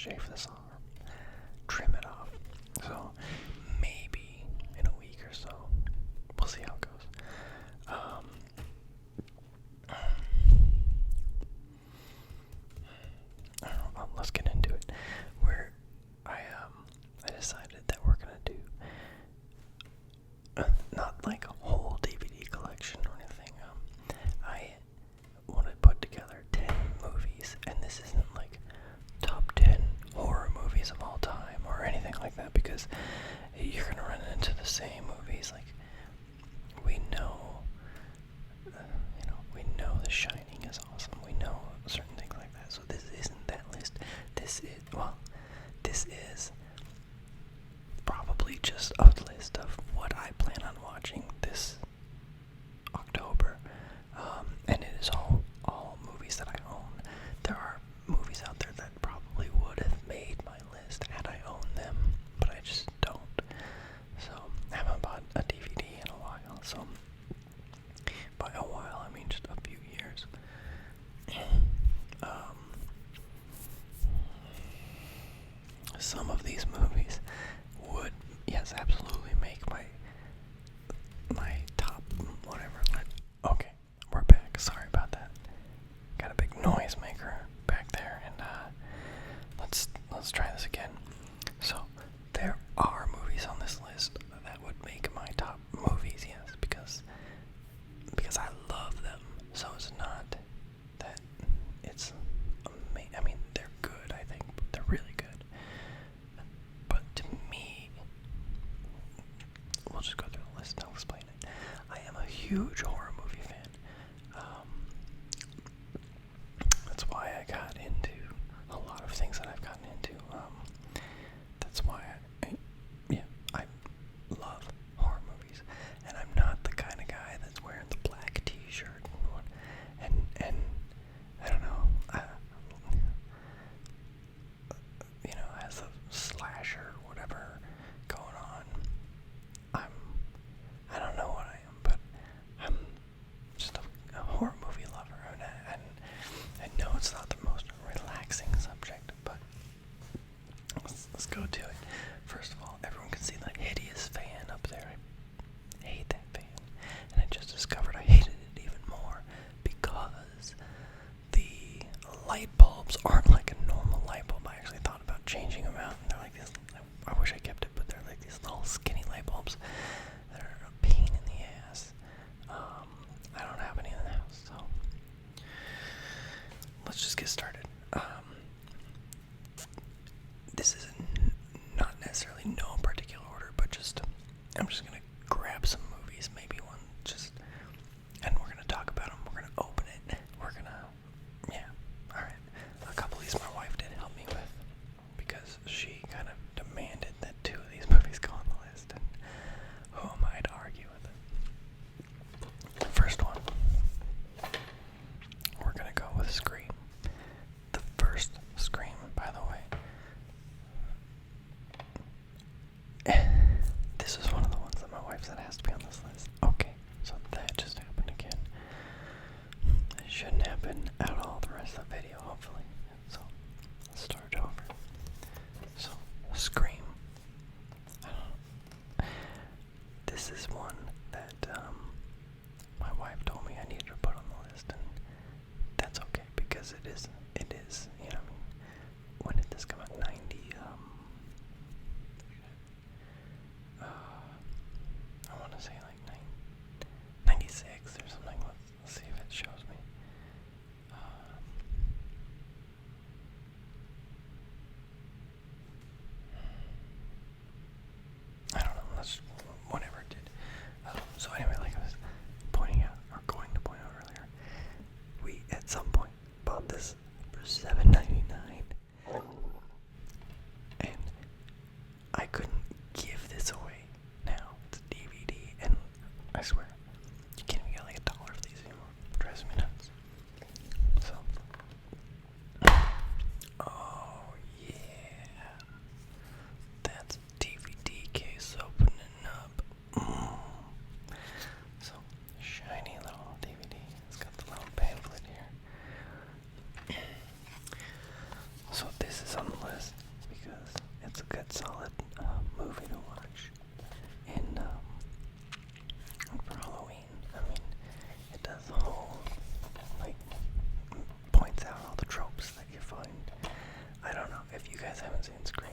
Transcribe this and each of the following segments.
shave this off, trim it off. So maybe in a week or so, we'll see how it goes. I don't know, let's get into it. Where I decided that we're gonna do not like a whole DVD collection or anything. I want to put together 10 movies, and this isn't like top 10 horror movies of all time or anything like that, because you're gonna run into the same movies. Like we know, we know The Shining is awesome. We know certain things like that. So this isn't that list. This is probably just a list of what I plan on watching this October, and it is all movies that I own. There are movies out there that probably would have made my list had I owned them, but I just don't. So I haven't bought a DVD in a while. So by a while, I mean just a few years. Some of these movies would, yes, absolutely make my top whatever. Okay, we're back. Sorry about that. Got a big noisemaker back there, and let's try this again. So there are movies on this list that would make my top movies, yes, because I love them. So it's not that it's amazing. I mean, they're good. I think they're really good. But to me, we'll just go through the list and I'll explain it. I am a huge horror movie fan. That's why I got into a lot of things that I've gotten into. That's why I love horror movies. And I'm not the kind of guy that's wearing the black t-shirt and I don't know, has a slasher or whatever going on. I don't know what I am, but I'm just a horror movie lover, and I know it's not the most relaxing subject, but let's go to it. First of all, everyone can see the hideous fan up there. I hate that fan, and I just discovered I hated it even more because the light bulbs aren't like a normal light bulb. I actually thought about changing them out, and they're like this. I wish I kept it, but they're like these little skinny light bulbs that are a pain in the ass. I don't have any in the house, so let's just get started. This is not necessarily no particular order, but I'm just gonna grab some movies, maybe one, and we're gonna talk about them. We're gonna open it. All right. A couple of these my wife did help me with because she kind of demanded that 2 of these movies go on the list, and who am I to argue with it? The first one, we're gonna go with Scream. The first Scream, by the way. This is one of the ones that my wife said has to be on this list. Okay, so that just happened again. It shouldn't happen at all the rest of the video, hopefully. So let's start over. So solid movie to watch. And for Halloween, I mean, it does the whole, like, points out all the tropes that you find. I don't know if you guys haven't seen Scream.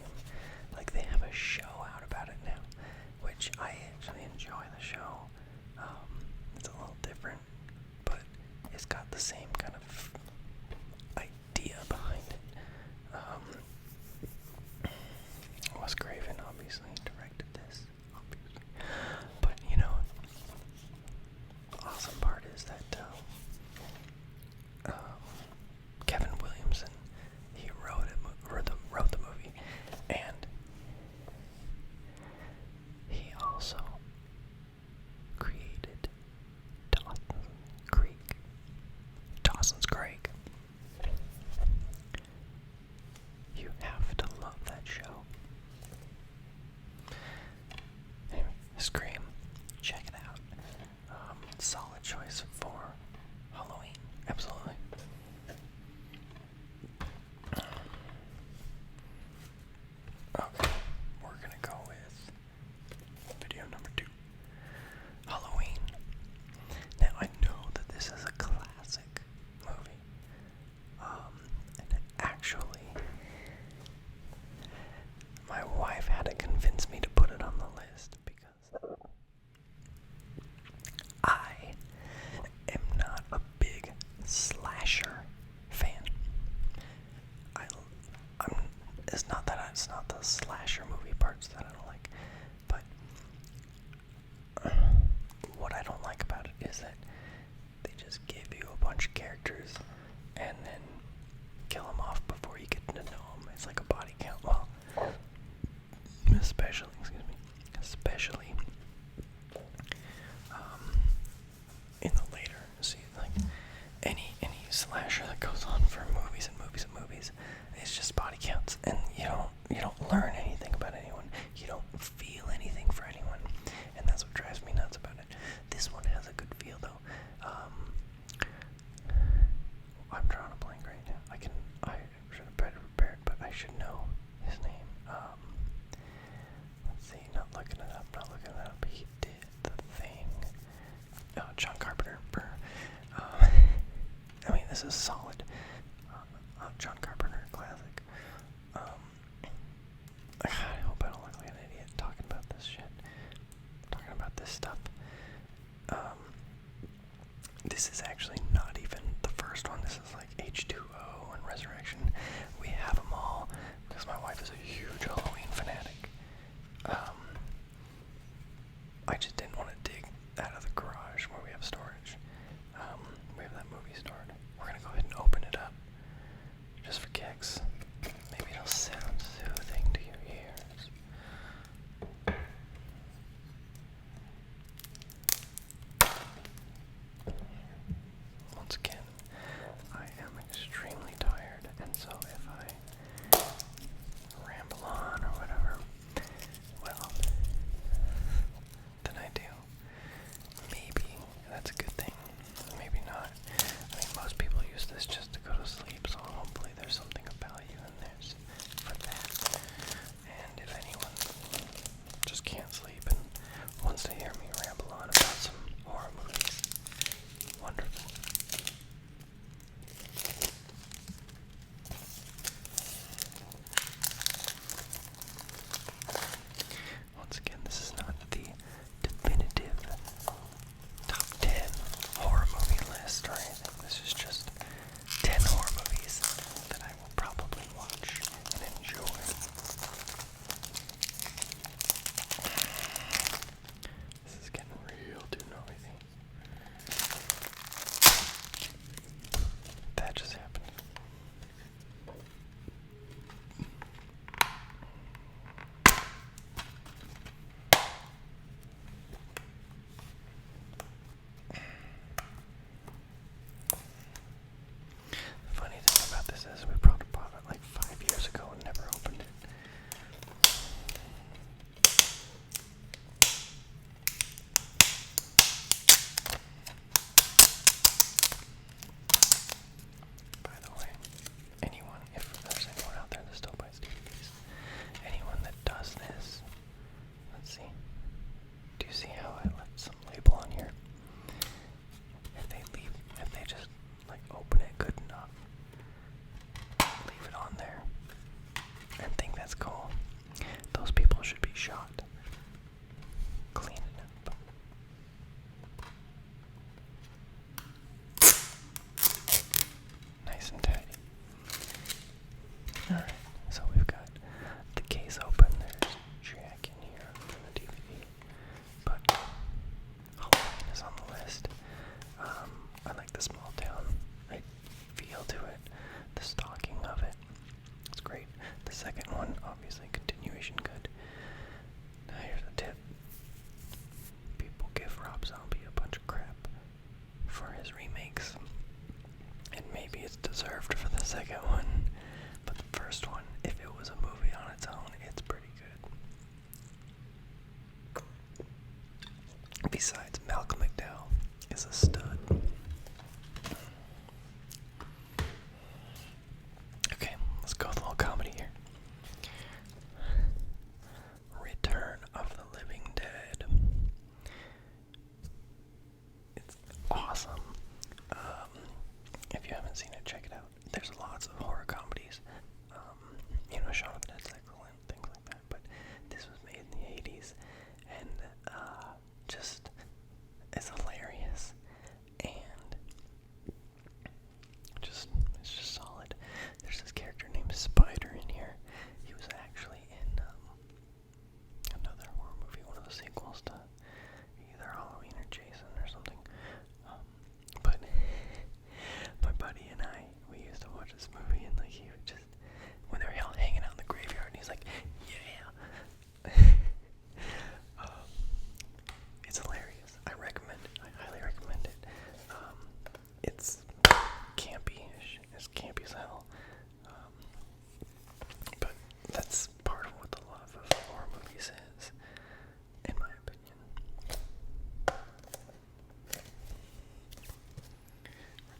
Like, they have a show out about it now, which I actually enjoy the show. It's a little different, but it's got the same kind of idea behind it. Wes Craven obviously directed this, obviously. But, you know, the awesome part is that Kevin Williamson, he wrote the movie, and he also created Dawson's Creek. You have to love that show. Anyway, Scream, check it out. Solid choice for Halloween, absolutely. Okay, we're gonna go with video number 2, Halloween. Now, I know that this is a classic movie, and actually, my wife had to convince me to put it on the list because I am not a big slasher fan. It's not the slasher movie parts that I don't like, but what I don't like about it is that they just give you a bunch of characters and then kill them off before you get to know them. It's like a body count. Well, especially in the later, like any slasher that goes on for movies and movies and movies, it's just body counts, and you don't learn anything about anyone. You don't feel anything for anyone, and that's what drives me nuts about it. This one has a good feel though. I'm drawing a blank right now. I should have better prepared, but I should know his name. Let's see, not looking it up. He did the Thing. John Carpenter. I mean, this is solid. John Carpenter classic. I hope I don't look like an idiot talking about this shit. Talking about this stuff. This is actually not even the first one. This is like H2O and Resurrection. We have them all because my wife is a huge Halloween fanatic. I just didn't want to dig out of the garage where we have storage. We have that movie stored. We're gonna go ahead and that's cool. Those people should be shot. Clean it up. Nice and tidy. Alright, so we've got the case open. There's Jack in here from the DVD. But Halloween is on the list. I like the small town feel to it, the stalking of it. It's great. The second one, obviously, continuation good. Now here's a tip. People give Rob Zombie a bunch of crap for his remakes. And maybe it's deserved for the second one. But the first one, if it was a movie on its own, it's pretty good. Besides, Malcolm McDowell is a stud. Okay, let's go with a little comedy here. Return of the Living Dead. It's awesome. If you haven't seen it, check it out. There's lots of horror comedies. Shaun of the Dead Cycle and things like that. But this was made in the 80s, and just it's hilarious, and it's just solid. There's this character named Spider in here. He was actually in another horror movie, one of the sequels to either Halloween or Jason or something. But my buddy and I, we used to watch this movie, and he would just, when they were all hanging out in the graveyard, and he's like, yeah. It's hilarious. I highly recommend it. It's campy-ish. It's campy as hell. But that's part of what the love of horror movies is, in my opinion.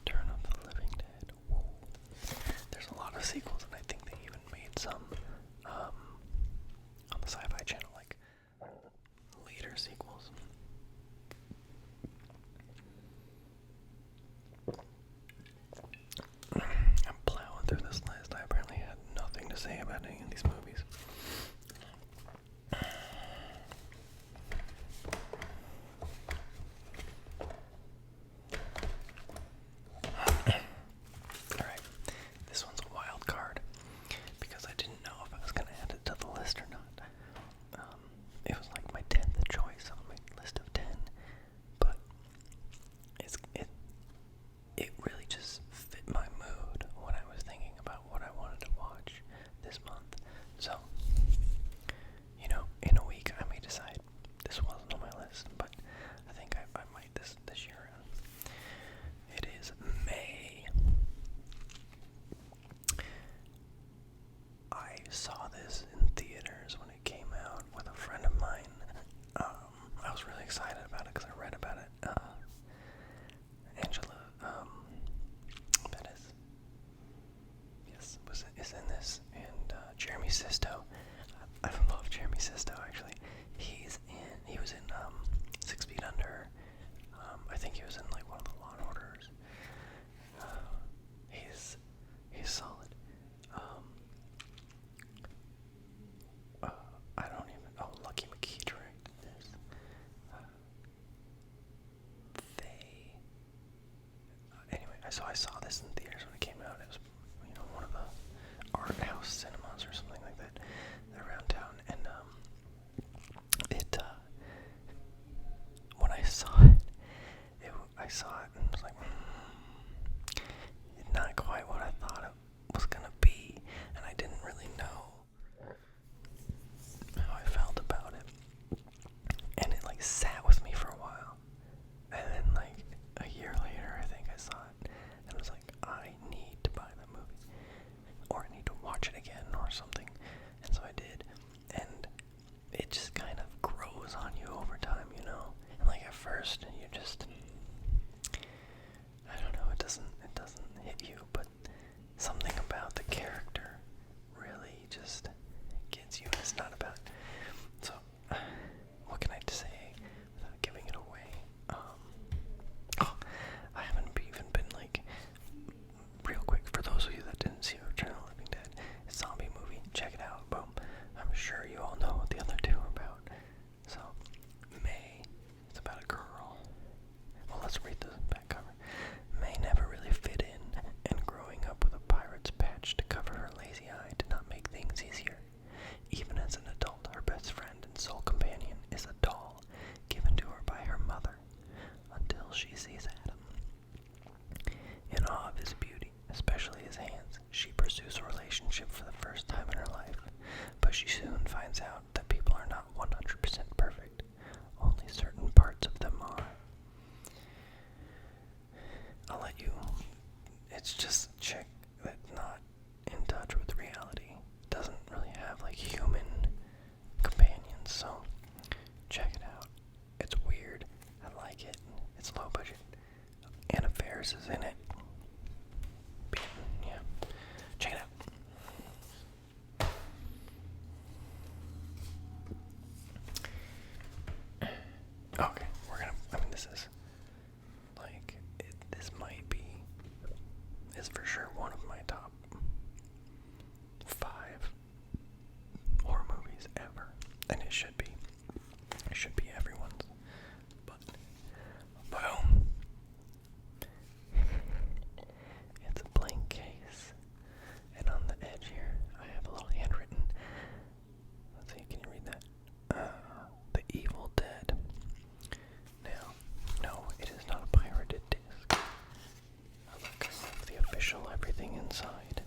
Return of the Living Dead. Whoa. There's a lot of sequels, and I think they even made some on the Sci-Fi Channel, like later sequels. I'm plowing through this list. I apparently had nothing to say about any of these movies. Alright, this one's a wild card because I didn't know if I was going to add it to the list or not. It was like my 10th choice on my list of 10, but it really just fit my mood when I was thinking about what I wanted to watch this month. So, in a week I may decide this wasn't on my list, but I think I might this year around. It is May. I saw this in theaters when it came out with a friend of mine. I was really excited about it because I read about it. Angela Bettis, yes, is in this, and Jeremy Sisto. I love Jeremy Sisto, actually. He was in 6 Feet Under. I think he was in like one of the Law and Orders. He's solid. I don't even. Oh, Lucky McKee directed this. Anyway, I saw this in theaters when it came out. It was, one of the art house cinemas or something like that around town, and but she soon finds out that people are not 100% perfect. Only certain parts of them are. I'll let you. It's just a chick that's not in touch with reality. Doesn't really have like human companions, so check it out. It's weird. I like it. It's low budget. Anna Faris is in it. Yeah. Check it out. Okay, this is like, this might be, is for sure one of my top 5 horror movies ever, and it should be everyone's, but boom, it's a blank case, and on the edge here, I have a little handwritten, let's see, can you read that? The Evil Dead. Now, no, it is not a pirated disc. Look, I have the official everything inside.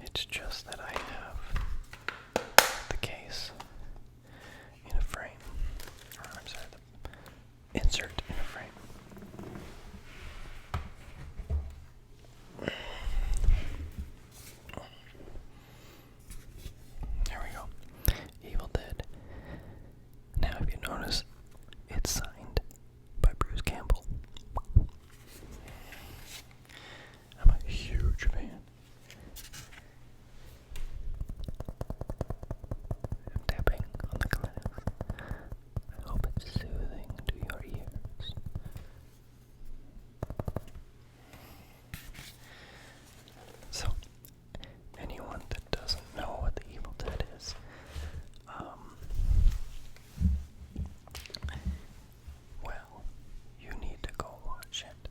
It's just that I have the case in a frame. Or, I'm sorry, the insert in a frame. There we go. Evil Dead. Now, if you notice, it's signed by Bruce Campbell. I'm a huge fan. I'm tapping on the glass. I hope it's soothing to your ears. So, anyone that doesn't know what the Evil Dead is, well, you need to go watch it.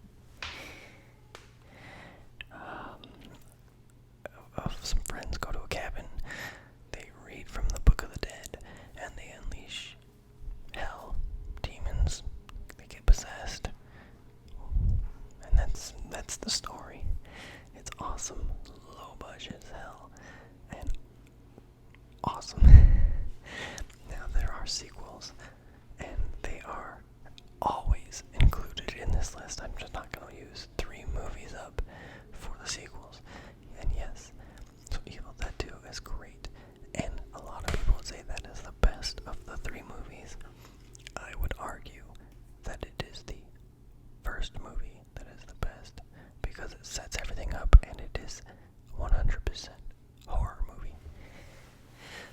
Some friends go to a cabin, they read from the Book of the Dead, and they unleash hell, demons, they get possessed, and that's the story. It's awesome, low budget as hell, and awesome. Now there are sequels, and they are always included in this list. I'm just not going to use 3 movies up for the sequels. And yes, so Evil Dead 2 is great, and a lot of people would say that is the best of the 3 movies. I would argue that it is the first movie that is the best, because it sets everything up, and it is 100% horror movie.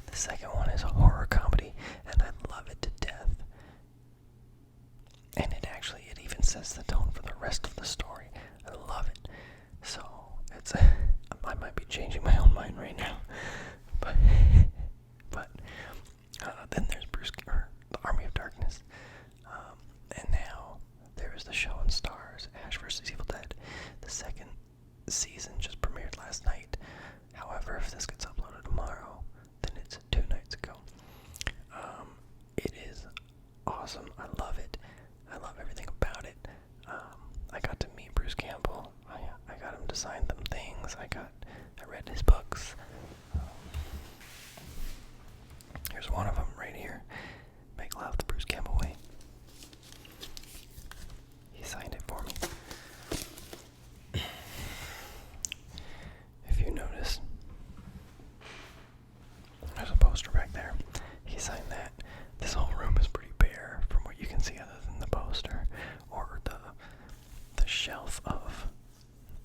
The second one is a horror comedy, and I love it to death. And it even sets the tone for the rest of the story. I love it. So, I might be changing my own mind right now. But then there's the Army of Darkness. And now there is the show on Stars, Ash vs. Evil Dead. The second season just premiered last night. However, if this gets uploaded tomorrow, then it's 2 nights ago. It is awesome. I love it. I love everything about it. I got to meet Bruce Campbell. I got him to sign some things. I read his books. Here's one of them right here. Make Love the Bruce Campbell Way. He signed it for me. If you notice, there's a poster back there. He signed that. This whole room is pretty bare from what you can see other than the poster or the shelf of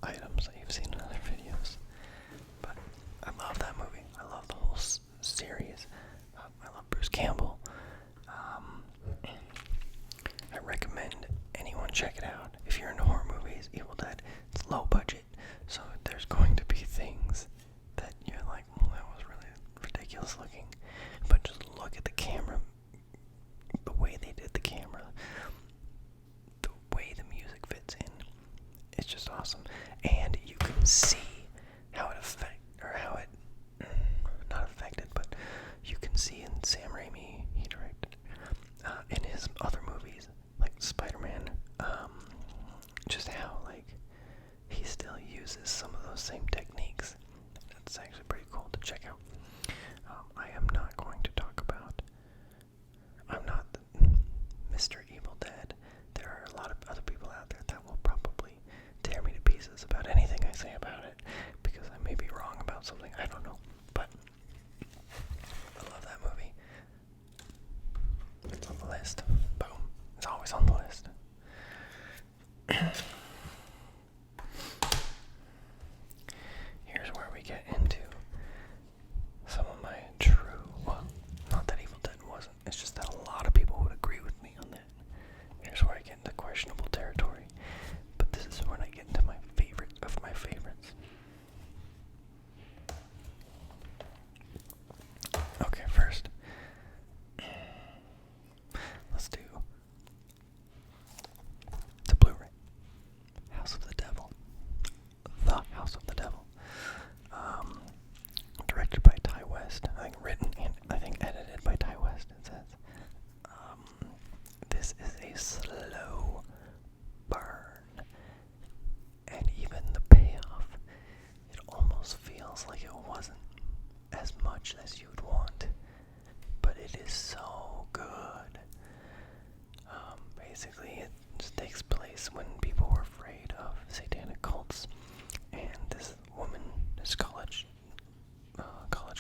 items that you've seen in other videos. But I love that movie. I love the whole series. I love Bruce Campbell. I recommend anyone check it out. If you're into horror movies, Evil Dead, it's low budget, so there's going to be things that you're like, well, that was really ridiculous looking. But just look at the camera, the way they did the camera, the way the music fits in. It's just awesome. And you can see how it not affected, but you can see in Sam Raimi, he directed, in his other movies, like Spider-Man, just how, like, he still uses some of those same techniques. That's actually pretty cool to check out. as you'd want, but it is so good. Basically, it just takes place when people were afraid of satanic cults, and this woman, this college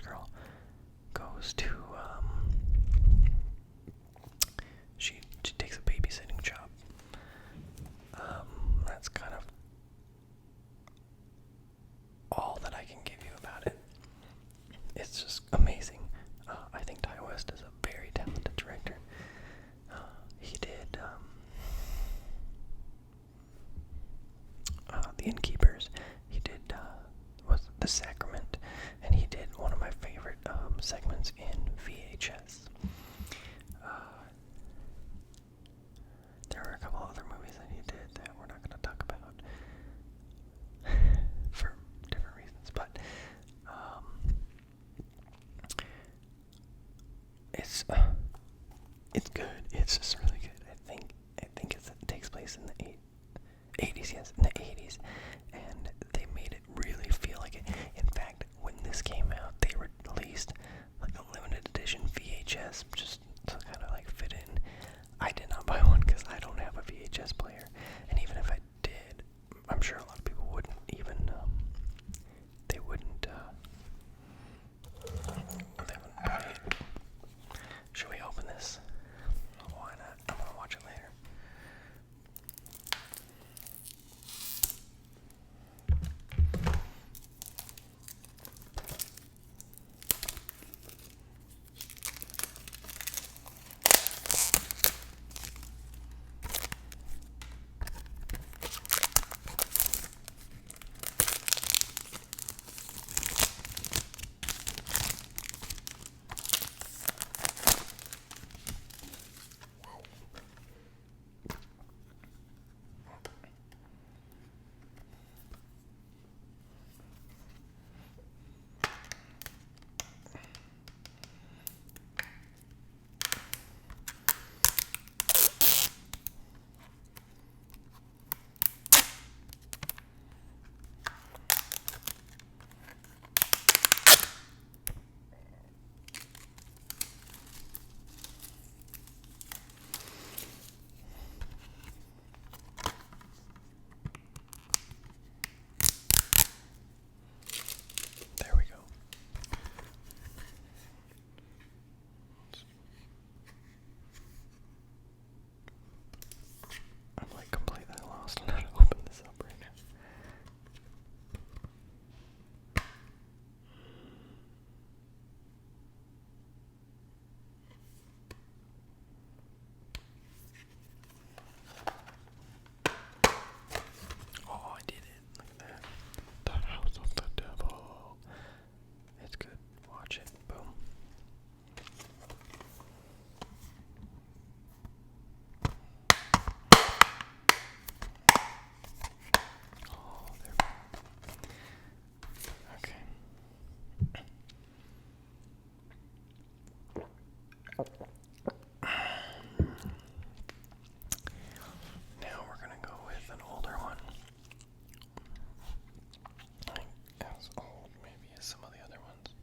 girl, goes to she takes a babysitting job. That's kind of all that I can give you about it. It's just amazing. I think Ty West is a very talented director. He did The Innkeepers. He did was The Sacrament, and he did one of my favorite segments in VHS. There are a couple other movies that he did that we're not going to talk about for different reasons, but it's good. It's just really good. I think it takes place in the 80s, yes, in the 80s, and they made it really feel like it. In fact, when this came out, they released like a limited edition VHS just to kind of like fit in. I did not buy one because I don't have a VHS player, and even if I did, I'm sure a lot of people wouldn't even they wouldn't buy it. Should we open this? Why not? I'm gonna watch it later. There we go. I'm like completely lost on how to open this up right now. Oh, I did it. Look at that. The House of the Devil. It's good. Watch it. Boom. Oh, there we go. Okay. Now we're gonna go with an older one. Like as old maybe as some of the other ones.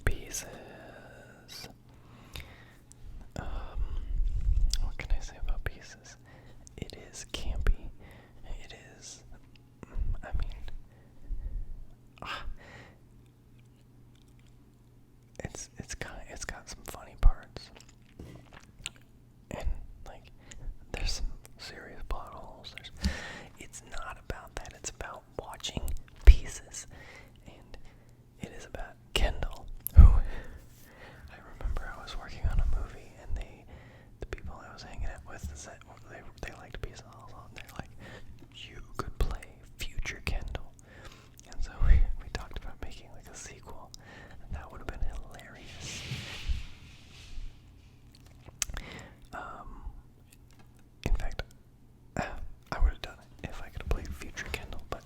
Pieces. What can I say about Pieces? It is campy. It is. I mean, it's got some funny parts, and like there's some serious plot holes. It's not about that. It's about watching Pieces, and it is about Kendall, who I remember I was working on a movie, and the people I was hanging out with said they liked Pieces also, and they're like, you could play future Kendall, and so we talked about making like a sequel, and that would have been hilarious. In fact, I would have done it if I could have played future Kendall, but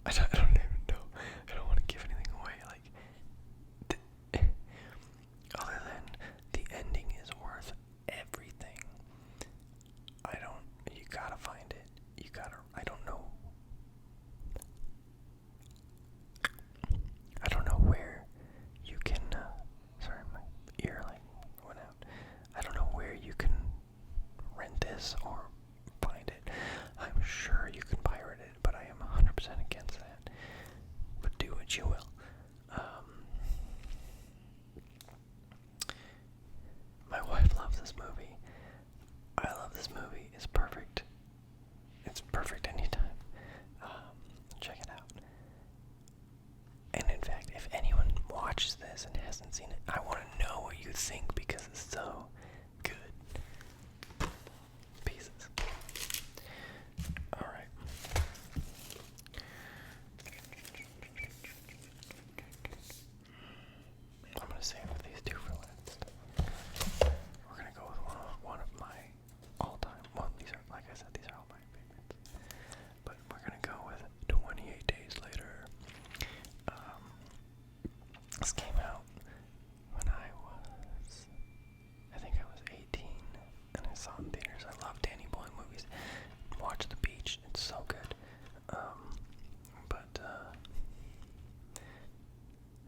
I don't even know. I don't want to give anything away. Other than the ending is worth everything. You gotta find it. I don't know. I don't know where you can, sorry, my ear went out. I don't know where you can rent this or find it. I'm sure you can pirate it, but I am 100% against that. But do what you will. My wife loves this movie. I love this movie. It's perfect. It's perfect anytime. Check it out. And in fact, if anyone watches this and hasn't seen it, I want to know what you think because it's so good. Pieces. Alright. I'm going to save these two for last. We're going to go with one of my all-time, well, these are, like I said, these are all my favorites. But we're going to go with 28 Days Later. This came out when I think I was 18, and I saw it in theaters. I love Danny Boyle movies. Watch The Beach, it's so good.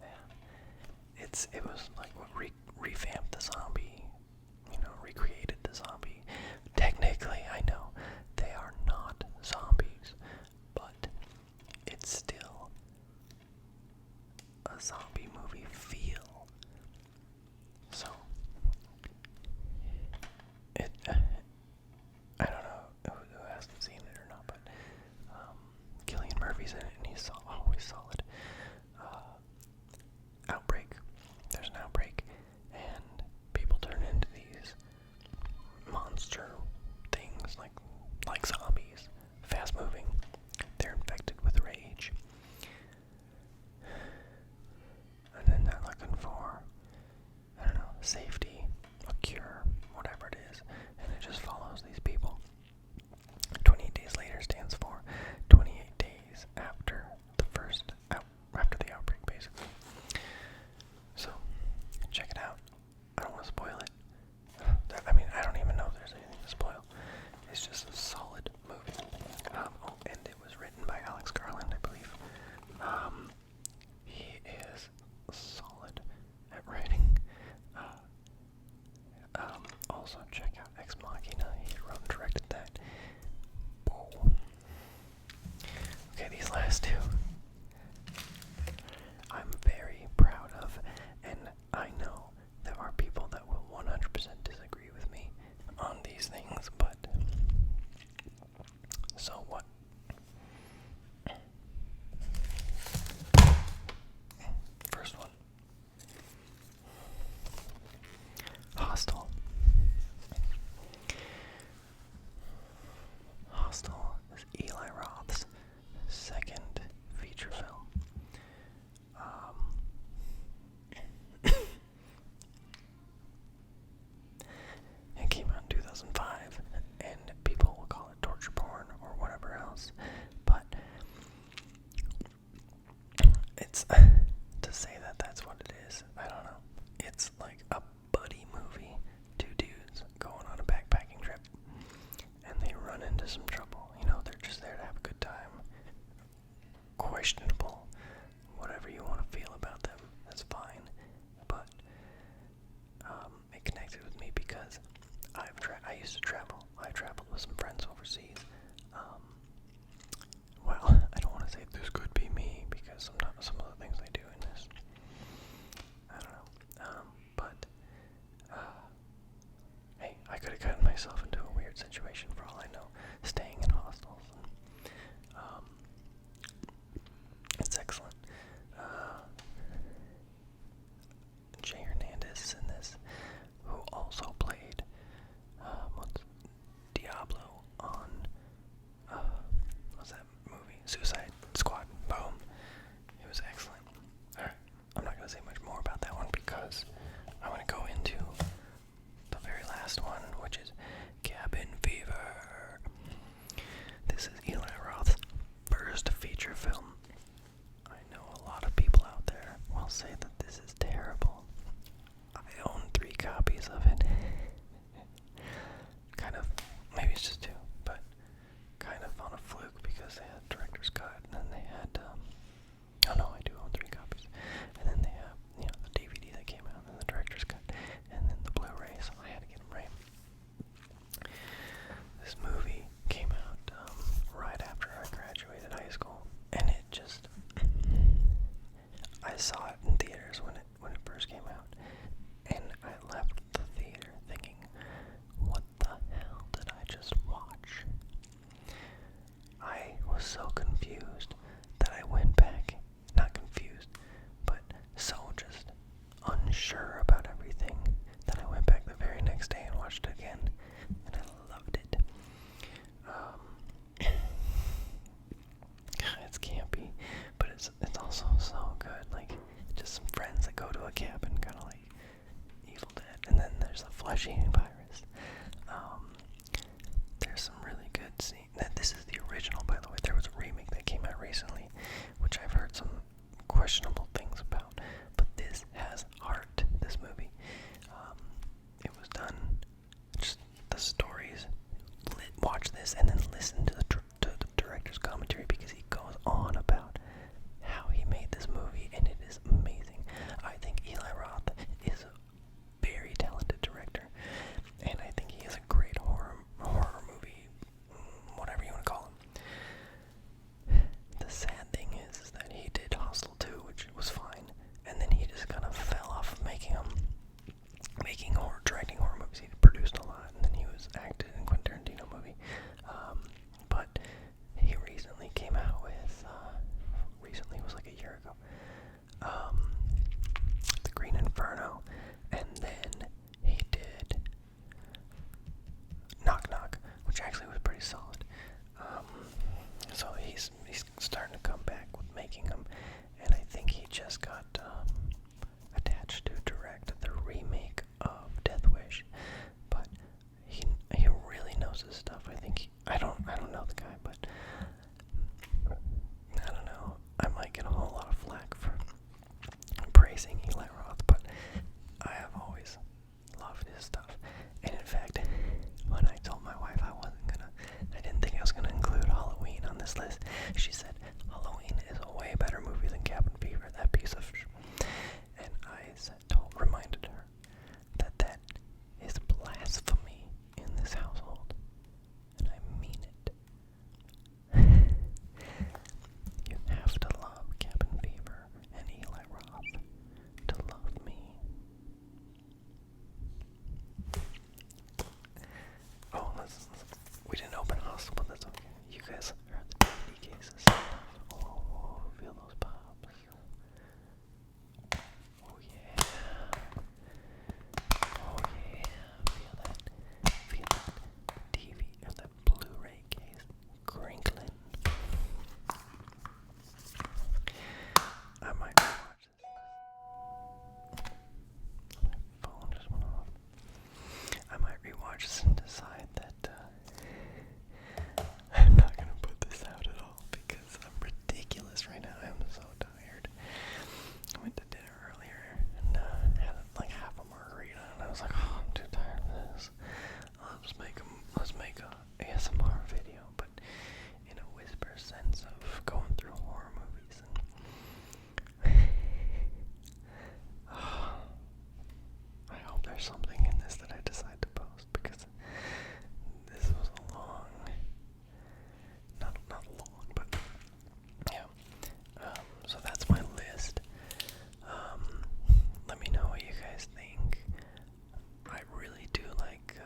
Yeah, it was like what revamped the zombie, recreated the zombie. Technically, I know they are not zombies, but it's still a zombie movie feel. So I don't know who hasn't seen it or not, but Cillian Murphy's in it and he's always solid. Outbreak. There's an outbreak and people turn into these monster things like zombies, fast moving. They're infected with rage. And then they're looking for, I don't know, safety, a cure, whatever it is, and it just follows these people. 28 Days Later stands for 28 days after after the outbreak, basically. So, check it out. I don't want to spoil it. I don't even know if there's anything to spoil. It's just a solid movie. And it was written by Alex Garland, I believe. He is solid at writing. Also, check out Ex Machina. He wrote and directed that. Whoa. Okay, these last two I'm very proud of, and I know there are people that will 100% disagree with me on these things, but so what? First one. Hostel. Hostel is Eli Roth's second feature film. It came out in 2005, and people will call it torture porn or whatever else, but it's to say that that's what it is, I don't know. It's like a buddy movie. Two dudes going on a backpacking trip, and they run into some trouble. They're just there to have a good time. Questionable, whatever you want to feel about them, that's fine. But it connected with me because I used to travel. I traveled with some friends overseas. Well, I don't want to say this could be me because some of the things I do in this, I don't know. But hey, I could have gotten myself into a weird situation for all I know, staying in this and then listen to the director's commentary, because he goes on about how he made this movie, and it is amazing. I think Eli Roth is a very talented director, and I think he is a great horror movie, whatever you want to call him. The sad thing is that he did Hostel 2, which was fine, and then he just kind of fell off of directing horror movies. He produced a lot, and then he was acted in Quentin Tarantino movie. But he recently came out with, recently was like a year ago, The Green Inferno, and then he did Knock Knock, which actually was pretty solid. So he's starting to come back with making them, and I think he just got attached to direct the remake of Death Wish, but he really knows his stuff. I think I don't know the guy, but I don't know. I might get a whole lot of flack for praising Eli Roth, but I have always loved his stuff. And in fact, when I told my wife I didn't think I was gonna include Halloween on this list, she said Halloween is a way better movie than Cabin Fever, that piece of and I reminded her that is blasphemy in this household, and I mean it. You have to love Cabin Fever and Eli Roth to love me. Oh, we didn't open Hostel, but that's okay. You guys heard the DVD cases. Oh, feel those pops. Oh yeah. Oh yeah. Feel that TV or that Blu-ray case crinkling. I might rewatch this. My phone just went off. I might rewatch this and decide that I'm not gonna put this out at all because I'm ridiculous right now. I'm so tired. I went to dinner earlier and had like half a margarita, and I was like, oh, I'm too tired of this. Let's make a ASMR video, but in a whisper sense of going through horror movies. And I hope there's something in this that I decide to post, because this was a long, not long, but yeah. So that's my list. Let me know what you guys think. I really do like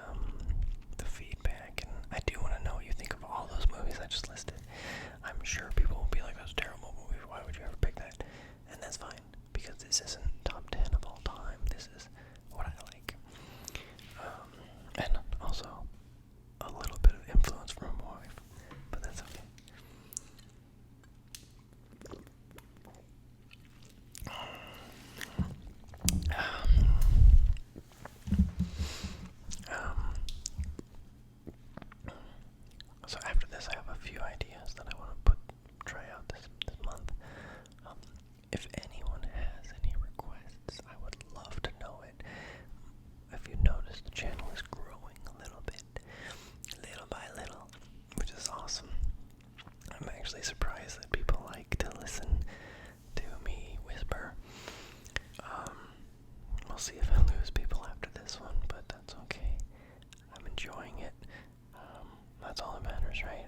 the feedback, and I do want to know what you think of all those movies I just listed. I'm sure people will be like, that's a terrible movie, why would you ever pick that? And that's fine, because this isn't top 10 of all time. This is what I like. And also a little bit of influence from my wife, but that's okay. So after this, I have a few ideas that I want to try out this month. If anyone has any requests, I would love to know it. If you notice, the channel is growing a little bit, little by little, which is awesome. I'm actually surprised that people like to listen to me whisper. We'll see if I lose people after this one, but that's okay. I'm enjoying it. That's all that matters, right?